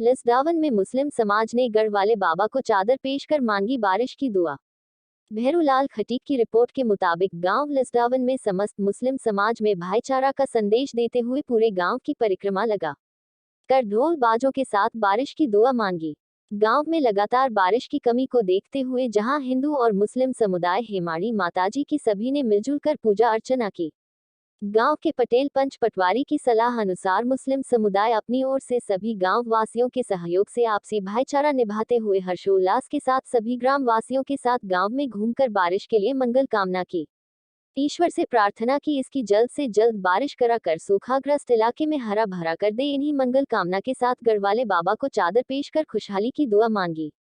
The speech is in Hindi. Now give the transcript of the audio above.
लसदावन में मुस्लिम समाज ने गढ़वाले बाबा को चादर पेश कर मांगी बारिश की दुआ। भैरूलाल खटीक की रिपोर्ट के मुताबिक गांव लसदावन में समस्त मुस्लिम समाज में भाईचारा का संदेश देते हुए पूरे गांव की परिक्रमा लगा कर ढोल बाजों के साथ बारिश की दुआ मांगी। गांव में लगातार बारिश की कमी को देखते हुए जहां हिंदू और मुस्लिम समुदाय हेमाड़ी माताजी की सभी ने मिलजुल कर पूजा अर्चना की। गांव के पटेल पंच पटवारी की सलाह अनुसार मुस्लिम समुदाय अपनी ओर से सभी गांव वासियों के सहयोग से आपसी भाईचारा निभाते हुए हर्षोल्लास के साथ सभी ग्राम वासियों के साथ गांव में घूमकर बारिश के लिए मंगल कामना की। ईश्वर से प्रार्थना की इसकी जल्द से जल्द बारिश करा कर सूखाग्रस्त इलाके में हरा भरा कर दे। इन्हीं मंगल कामना के साथ गढ़वाले बाबा को चादर पेश कर खुशहाली की दुआ मांगी।